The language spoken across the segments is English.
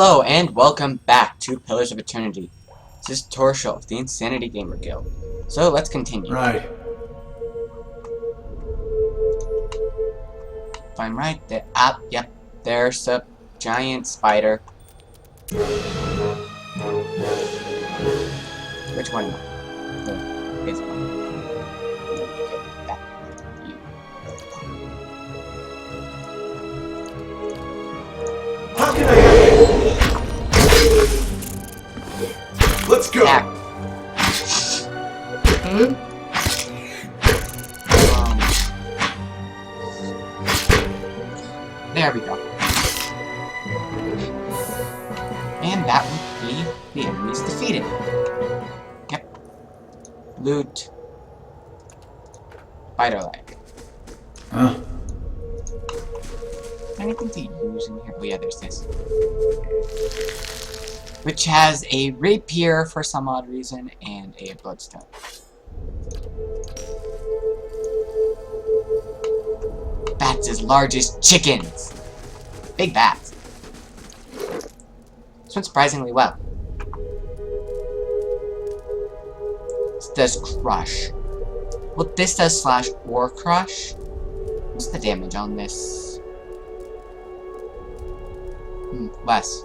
Hello and welcome back to Pillars of Eternity. This is Torshul of the Insanity Gamer Guild. So let's continue. Right. If I'm right, yep, there's a giant spider. Which one? This one. Okay, that. You. How can I Let's go. Back. There we go. And that would be the enemies defeated. Yep. Loot. Spider leg. Huh? Anything to use in here? Oh yeah, there's this. Which has a rapier for some odd reason and a bloodstone. Bats as large as chickens! Big bats. This went surprisingly well. This does crush. Well, this does slash or crush. What's the damage on this? Less.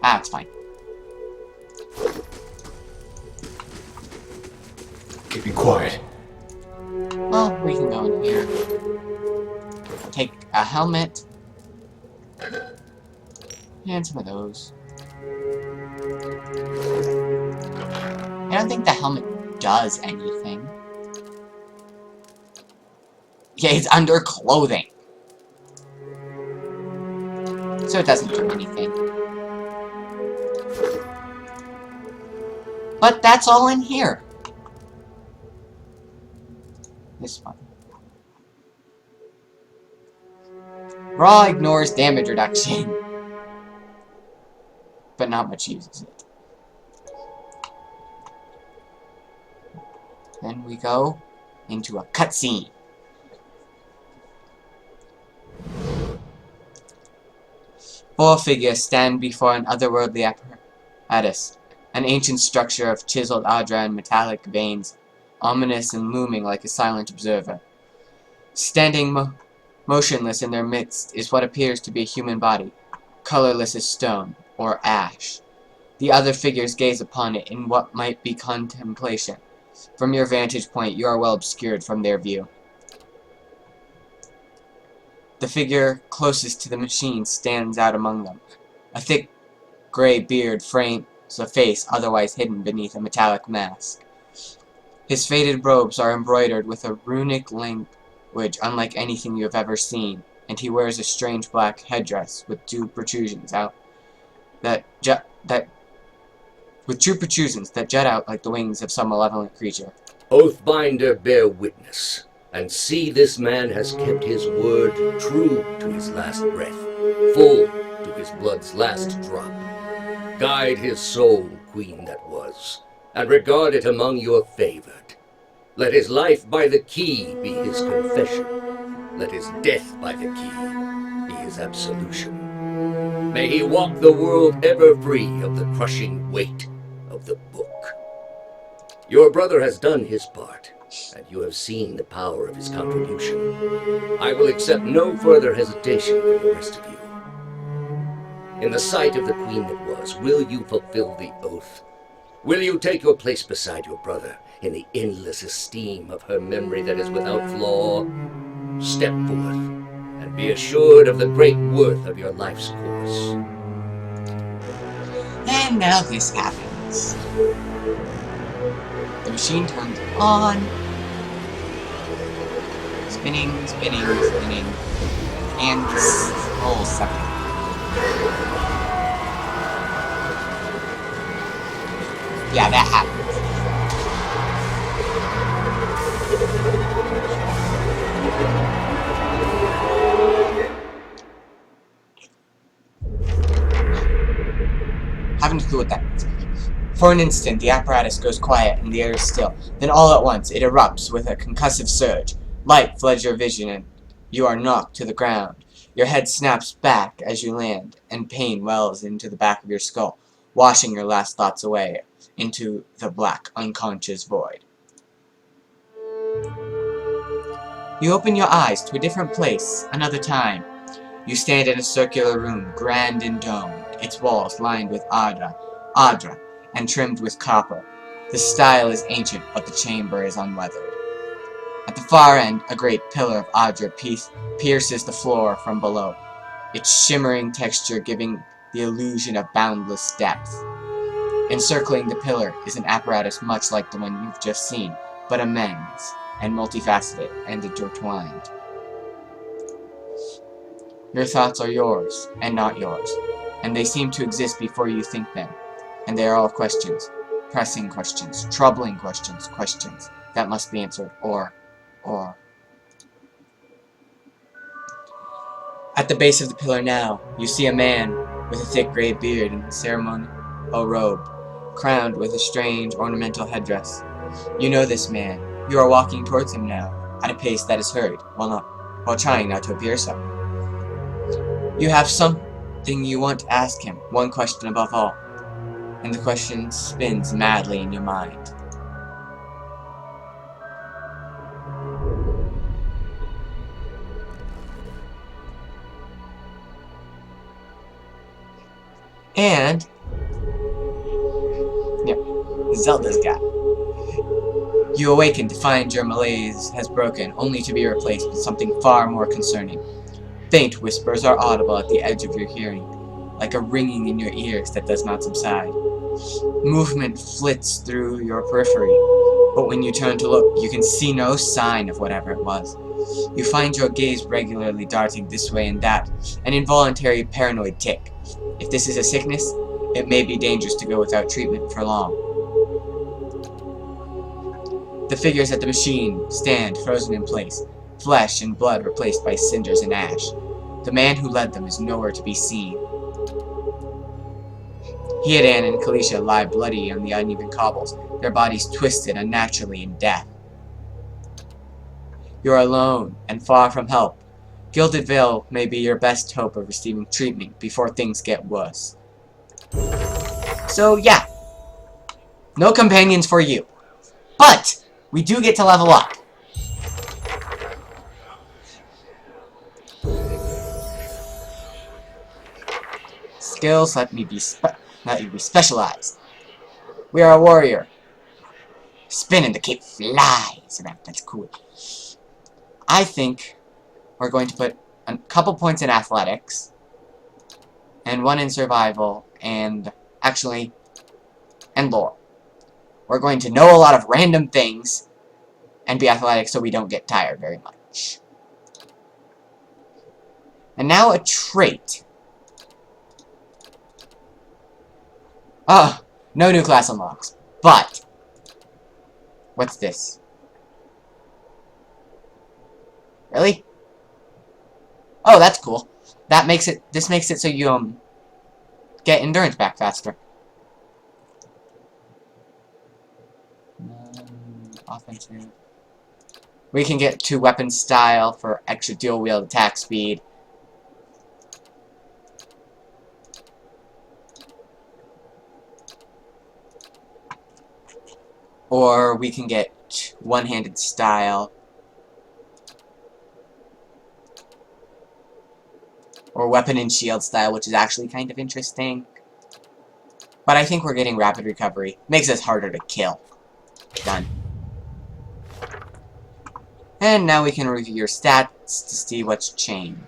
Ah, it's fine. Keep quiet. Well, we can go in here. Take a helmet. And some of those. I don't think the helmet does anything. Yeah, it's under clothing. So it doesn't do anything. But that's all in here. This one. Raw ignores damage reduction. But not much uses it. Then we go into a cutscene. Four figures stand before an otherworldly apparatus. An ancient structure of chiseled adra and metallic veins, ominous and looming like a silent observer. Standing motionless in their midst is what appears to be a human body, colorless as stone, or ash. The other figures gaze upon it in what might be contemplation. From your vantage point, you are well obscured from their view. The figure closest to the machine stands out among them. A thick gray beard frames a face otherwise hidden beneath a metallic mask. His faded robes are embroidered with a runic language unlike anything you have ever seen, and he wears a strange black headdress with two protrusions that jut out like the wings of some malevolent creature. Oathbinder, bear witness, and see this man has kept his word true to his last breath, full to his blood's last drop. Guide his soul, queen that was, and regard it among your favored. Let his life by the key be his confession. Let his death by the key be his absolution. May he walk the world ever free of the crushing weight of the book. Your brother has done his part, and you have seen the power of his contribution. I will accept no further hesitation from the rest of you. In the sight of the queen that was, will you fulfill the oath? Will you take your place beside your brother in the endless esteem of her memory that is without flaw? Step forth, and be assured of the great worth of your life's course. And now this happens. The machine turns on. Spinning, spinning, spinning. And roll second. Yeah, that happens. Haven't a clue what that means. For an instant, the apparatus goes quiet and the air is still. Then all at once, it erupts with a concussive surge. Light floods your vision and you are knocked to the ground. Your head snaps back as you land, and pain wells into the back of your skull, washing your last thoughts away into the black, unconscious void. You open your eyes to a different place, another time. You stand in a circular room, grand and domed, its walls lined with Adra, and trimmed with copper. The style is ancient, but the chamber is unweathered. At the far end, a great pillar of Adra pierces the floor from below, its shimmering texture giving the illusion of boundless depth. Encircling the pillar is an apparatus much like the one you've just seen, but immense and multifaceted and intertwined. Your thoughts are yours, and not yours, and they seem to exist before you think them, and they are all questions, pressing questions, troubling questions, questions that must be answered, or. At the base of the pillar now, you see a man with a thick gray beard and ceremonial robe, crowned with a strange ornamental headdress. You know this man. You are walking towards him now, at a pace that is hurried, while trying not to appear so. You have something you want to ask him, one question above all, and the question spins madly in your mind. And, yep, Zelda's got. You awaken to find your malaise has broken, only to be replaced with something far more concerning. Faint whispers are audible at the edge of your hearing, like a ringing in your ears that does not subside. Movement flits through your periphery, but when you turn to look, you can see no sign of whatever it was. You find your gaze regularly darting this way and that, an involuntary paranoid tic. If this is a sickness, it may be dangerous to go without treatment for long. The figures at the machine stand frozen in place, flesh and blood replaced by cinders and ash. The man who led them is nowhere to be seen. Hiadan and Kalisha lie bloody on the uneven cobbles, their bodies twisted unnaturally in death. You are alone and far from help. Gilded Veil may be your best hope of receiving treatment before things get worse. So yeah, no companions for you. But we do get to level up. Skills let you be specialized. We are a warrior. Spinning the cape flies. That's cool. I think we're going to put a couple points in athletics, and one in survival, and lore. We're going to know a lot of random things, and be athletic so we don't get tired very much. And now a trait. No new class unlocks, but what's this? Really? Oh, that's cool. This makes it so you, get endurance back faster. Offensive. We can get 2 weapon style for extra dual wield attack speed. Or we can get one-handed style. Or weapon and shield style, which is actually kind of interesting. But I think we're getting rapid recovery. Makes us harder to kill. Done. And now we can review your stats to see what's changed.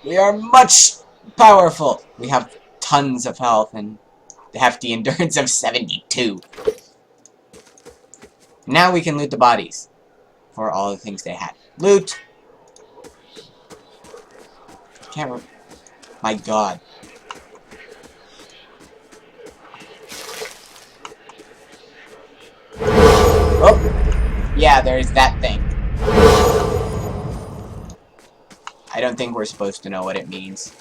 We are much powerful. We have tons of health and the hefty endurance of 72. Now we can loot the bodies for all the things they had. Loot! Can't remember. My god. Oh! Yeah, there's that thing. I don't think we're supposed to know what it means.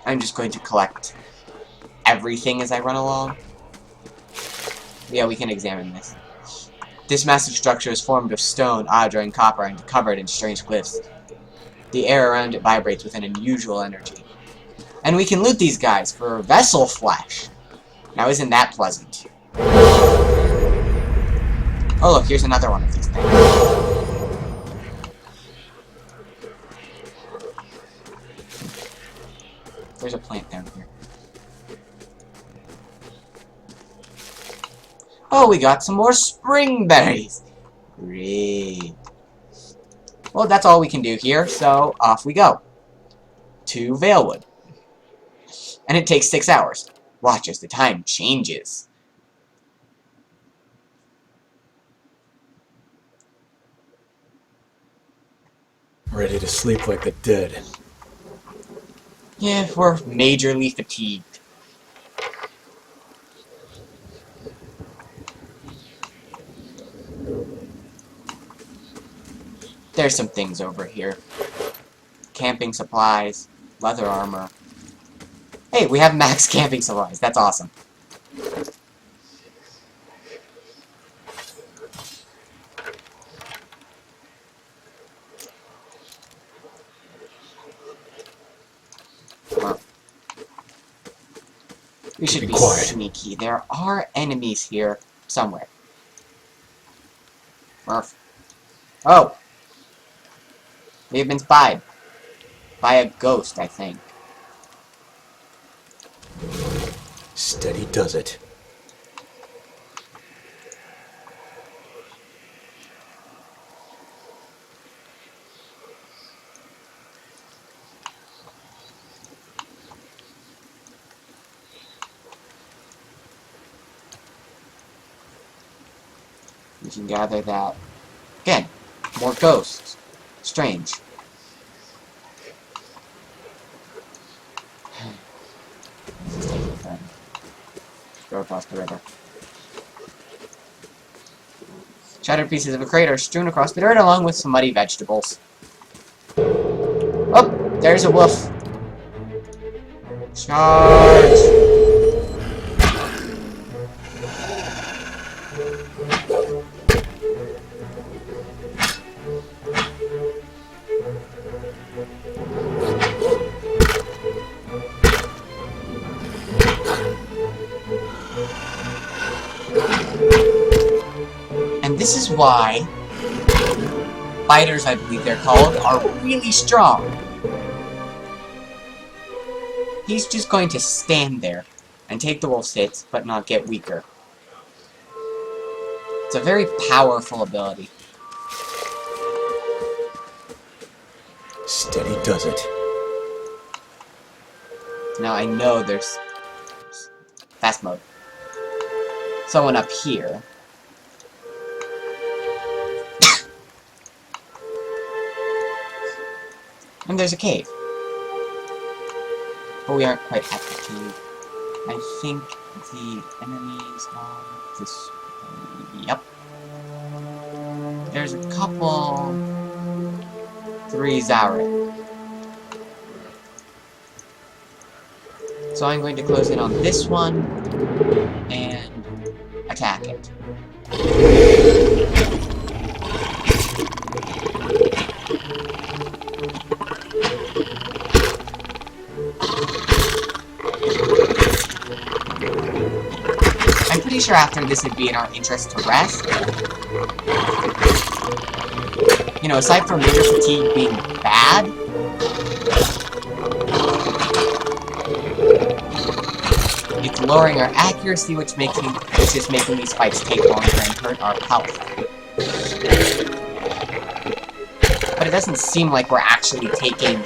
I'm just going to collect everything as I run along. Yeah, we can examine this. This massive structure is formed of stone, adra, and copper, and covered in strange glyphs. The air around it vibrates with an unusual energy. And we can loot these guys for vessel flesh. Now, isn't that pleasant? Oh, look, here's another one of these things. There's a plant down here. Oh, we got some more spring berries. Great. Well, that's all we can do here, so off we go. To Valewood. And it takes 6 hours. Watch as the time changes. Ready to sleep like the dead. Yeah, we're majorly fatigued. There's some things over here. Camping supplies, leather armor. Hey, we have max camping supplies. That's awesome. Well, we should be quiet. sneaky. There are enemies here somewhere. Murph. Oh! We've been spied. By a ghost, I think. Steady does it. We can gather that. Again, more ghosts. Strange. Go across the river. Shattered pieces of a crate are strewn across the dirt along with some muddy vegetables. Oh, there's a wolf. Charge! And this is why fighters, I believe they're called, are really strong. He's just going to stand there and take the wolf's hits, but not get weaker. It's a very powerful ability. Steady does it. Now I know there's fast mode. Someone up here. And there's a cave. But we aren't quite at the cave. I think the enemies are this way. Yep. There's a couple... 3 Zaret. So I'm going to close in on this one and attack it. I'm pretty sure after this it'd be in our interest to rest. You know, aside from major fatigue being bad, it's lowering our accuracy, which is making these fights take longer and hurt our health. But it doesn't seem like we're actually taking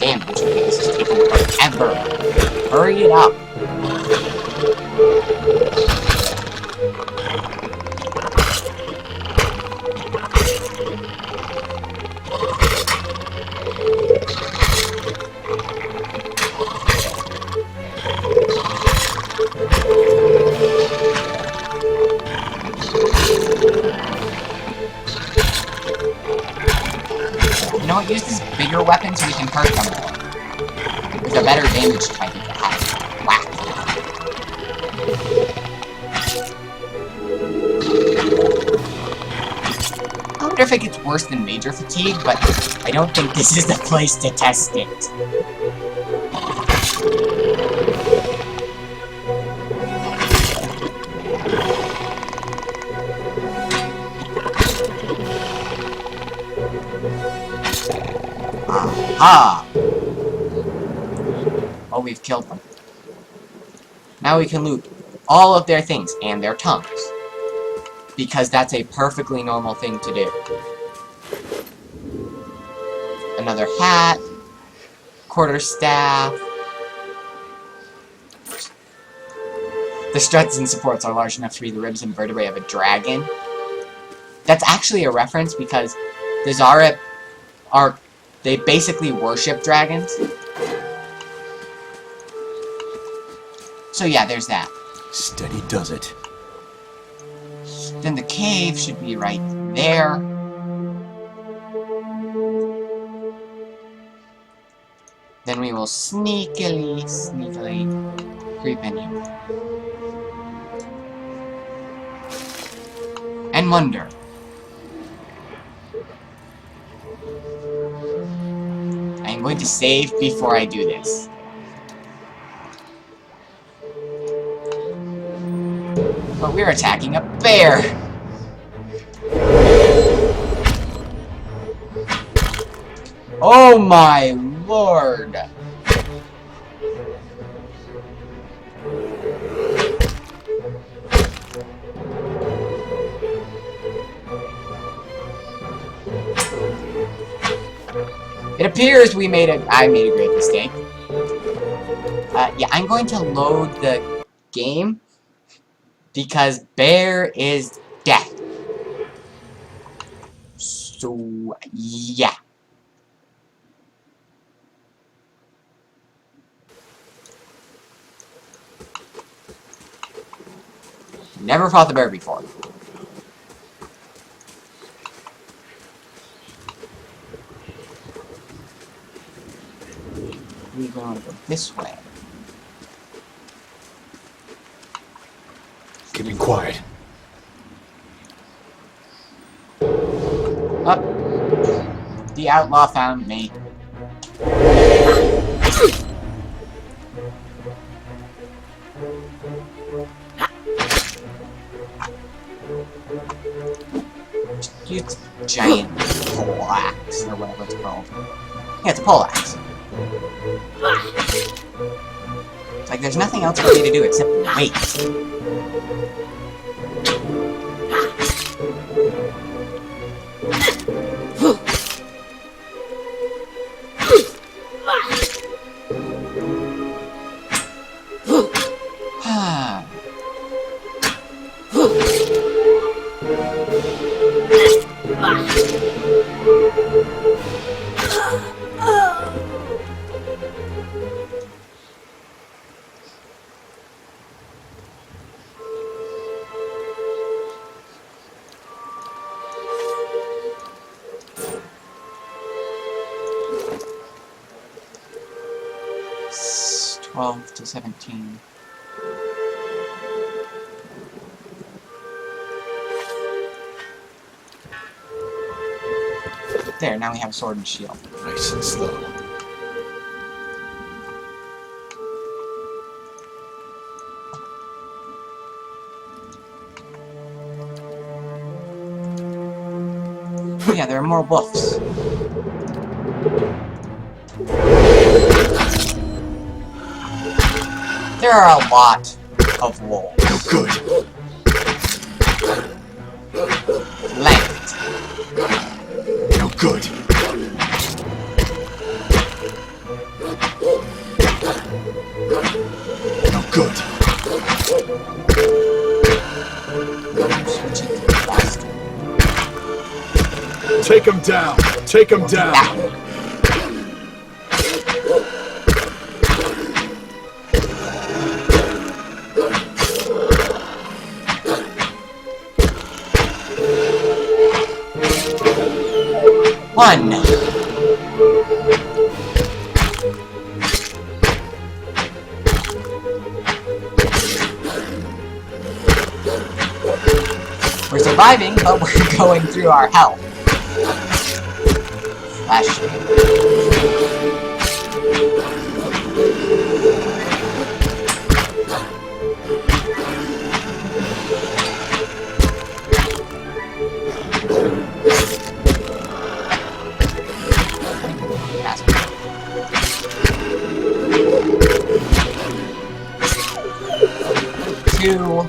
damage. This is taking forever. Hurry it up. You know what? Use this bigger weapon so we can hurt them more. With a better damage type if it has. Whack. wonder if it gets worse than major fatigue, but I don't think this is the place to test it. Aha! Oh, we've killed them. Now we can loot all of their things and their tongues. Because that's a perfectly normal thing to do. Another hat. Quarterstaff. The struts and supports are large enough to be the ribs and vertebrae of a dragon. That's actually a reference because the Zara are... they basically worship dragons. So yeah, there's that. Steady does it. Then the cave should be right there. Then we will sneakily creep in here. And wonder. I am going to save before I do this. But we're attacking a bear! Oh my lord! It appears I made a great mistake. Yeah, I'm going to load the game because bear is death. So, yeah. Never fought the bear before. We're going to go this way. Keeping quiet. Up. The outlaw found me. Use giant pole axe, or whatever it's called. Yeah, it's a pole axe. Like, there's nothing else for me to do except wait. It's 12 to 17. There, now we have a sword and shield. Nice and slow. Oh yeah, there are more wolves. There are a lot of wolves. No good. Length. No good. No good. Take him down. Take him down. One. We're surviving, but we're going through our health. Flash. Two.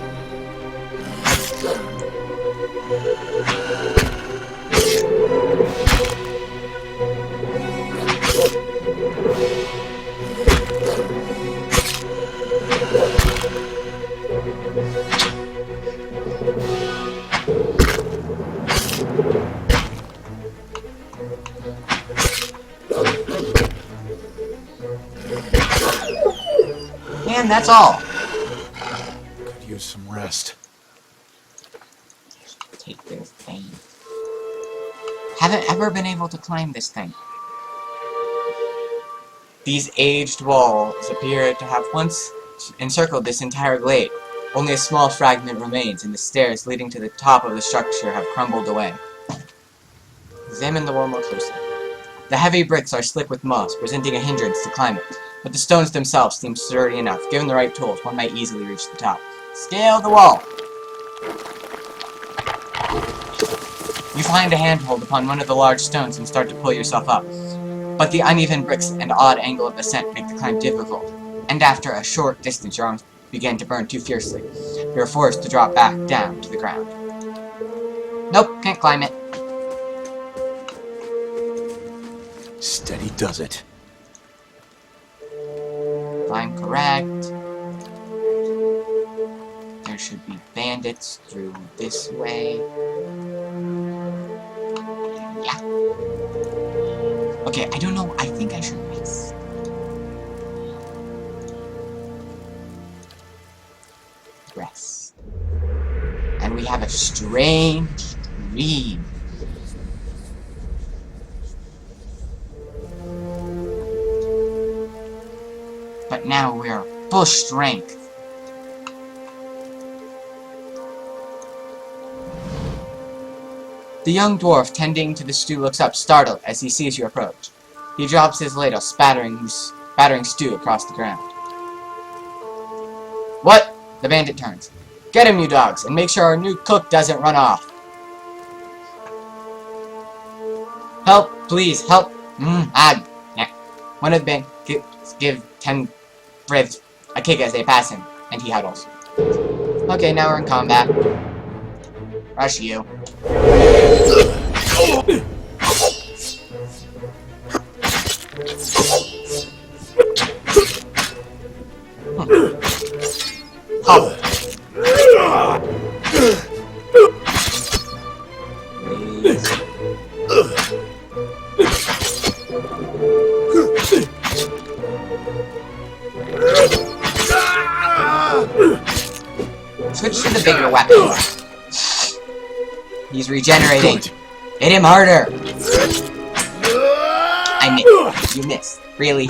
And that's all. Could use some rest. Take this thing. Haven't ever been able to climb this thing. These aged walls appear to have once encircled this entire glade. Only a small fragment remains, and the stairs leading to the top of the structure have crumbled away. Examine the wall more closely. The heavy bricks are slick with moss, presenting a hindrance to climb it, but the stones themselves seem sturdy enough. Given the right tools, one might easily reach the top. Scale the wall! You find a handhold upon one of the large stones and start to pull yourself up. But the uneven bricks and odd angle of ascent make the climb difficult, and after a short distance your arms begin to burn too fiercely. You are forced to drop back down to the ground. Nope, can't climb it. Steady does it. I'm correct. There should be bandits through this way. Yeah. Okay, I don't know. I think I should rest. Rest. And we have a strange dream. But now we are full strength. The young dwarf tending to the stew looks up, startled, as he sees you approach. He drops his ladle, spattering stew across the ground. What? The bandit turns. Get him, you dogs, and make sure our new cook doesn't run off. Help, please, help. Yeah. One of the bandits give 10 ribs a kick as they pass him, and he huddles. Okay, now we're in combat. Rush you. Hop. Switch to the bigger weapon. He's regenerating. Good. Hit him harder. I missed. You missed. Really?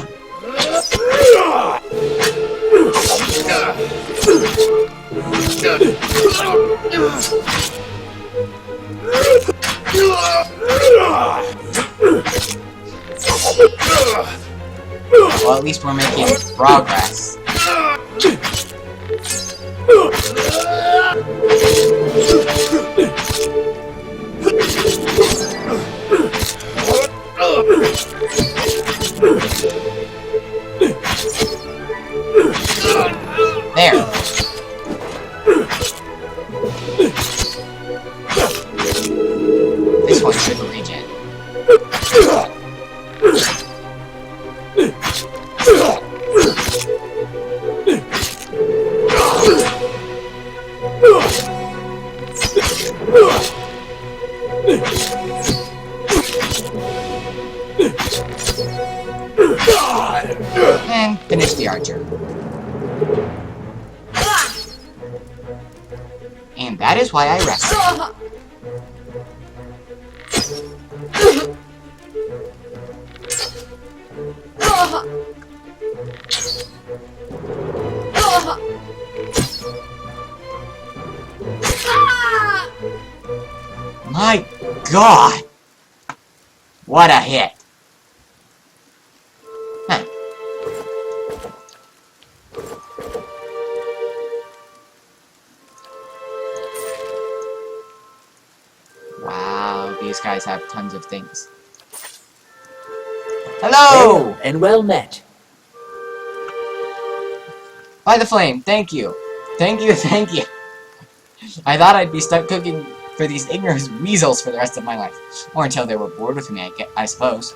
Well, at least we're making progress. There. This one should regen. And finish the archer. And that is why I rest. My God! What a hit! Huh. Wow, these guys have tons of things. Hello! Hail and well met. By the flame, thank you. Thank you, thank you. I thought I'd be stuck cooking for these ignorant weasels for the rest of my life. Or until they were bored with me, I suppose.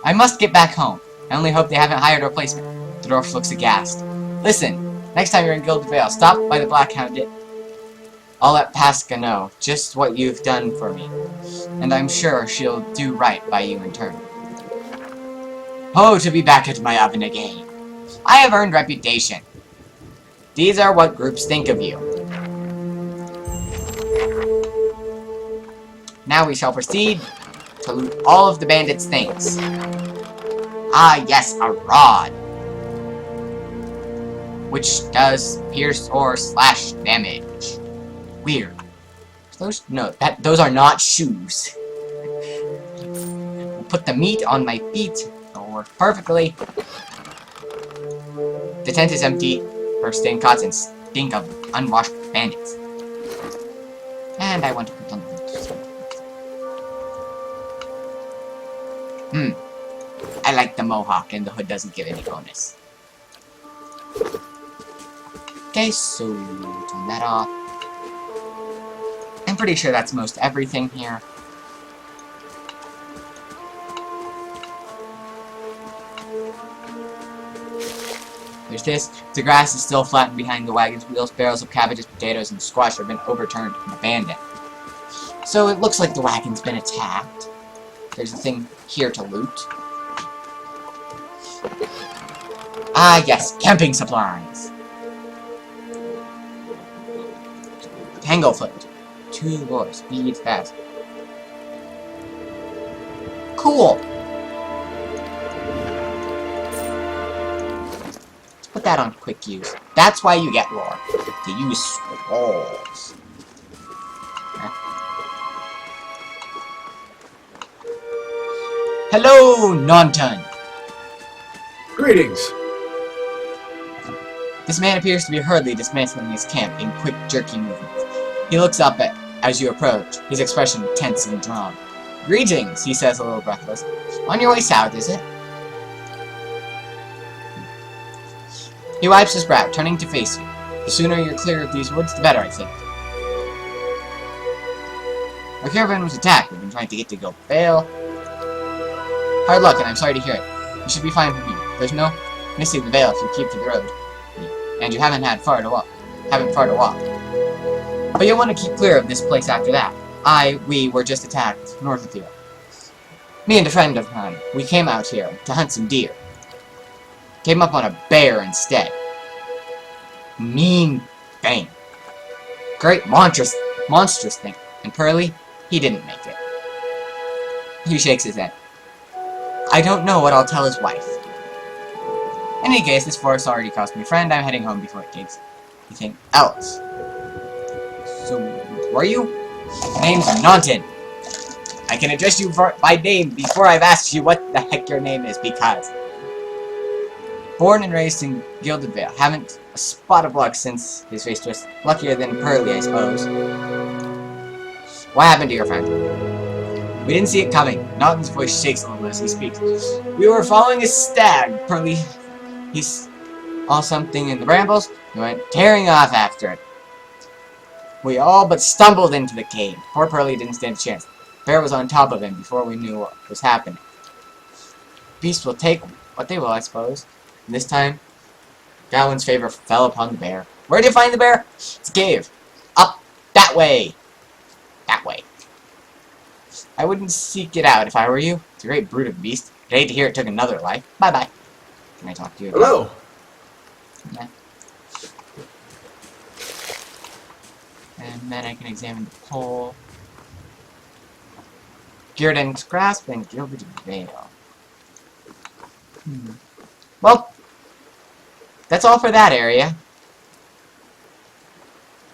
I must get back home. I only hope they haven't hired a replacement. The dwarf looks aghast. Listen, next time you're in Gilded Vale, stop by the Black Hound Inn. I'll let Pasca know just what you've done for me, and I'm sure she'll do right by you in turn. Oh, to be back at my oven again. I have earned reputation. These are what groups think of you. Now we shall proceed to loot all of the bandits' things. Ah, yes, a rod. Which does pierce or slash damage. Weird. Those are not shoes. We'll put the meat on my feet. It'll work perfectly. The tent is empty for stained cots and stink of unwashed bandits. And I want to put on the I like the mohawk and the hood doesn't give any bonus. Okay, so turn that off. I'm pretty sure that's most everything here. There's this. The grass is still flattened behind the wagon's wheels. Barrels of cabbages, potatoes, and squash have been overturned and abandoned. So it looks like the wagon's been attacked. There's a thing here to loot. Ah, yes, camping supplies. Tanglefoot. 2 more. Speed fast. Cool. Let's put that on quick use. That's why you get lore. To use scrolls. Hello, Nonton. Greetings. This man appears to be hurriedly dismantling his camp in quick, jerky movements. He looks up as you approach, his expression tense and drawn. Greetings, he says a little breathless. On your way south, is it? He wipes his brow, turning to face you. The sooner you're clear of these woods, the better, I think. Our caravan was attacked. We've been trying to get to Gilded Vale. Hard luck, and I'm sorry to hear it. You should be fine from here. There's no missing the Vale if you keep to the road. And you haven't far to walk. But you'll want to keep clear of this place after that. We were just attacked north of here. Me and a friend of mine, we came out here to hunt some deer. Came up on a bear instead. Mean thing. Great monstrous thing. And Pearly, he didn't make it. He shakes his head. I don't know what I'll tell his wife. In any case, this forest already cost me a friend. I'm heading home before it takes anything else. So, who are you? My name's Nonton. I can address you by name before I've asked you what the heck your name is, because... Born and raised in Gilded Vale. Haven't a spot of luck since his face twist. Luckier than Pearly, I suppose. What happened to your friend? We didn't see it coming. Nonton's voice shakes a little as he speaks. We were following a stag. Pearly... He saw something in the brambles and went tearing off after it. We all but stumbled into the cave. Poor Pearly didn't stand a chance. The bear was on top of him before we knew what was happening. Beasts will take what they will, I suppose. And this time, Gawain's favor fell upon the bear. Where did you find the bear? It's a cave. Up that way. That way. I wouldn't seek it out if I were you. It's a great brute of a beast. I'd hate to hear it took another life. Bye-bye. Can I talk to you again? Hello. Yeah. And then I can examine the pole. Gyrdan's Grasp and Gilded Vale. Well, that's all for that area.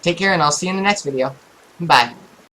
Take care, and I'll see you in the next video. Bye.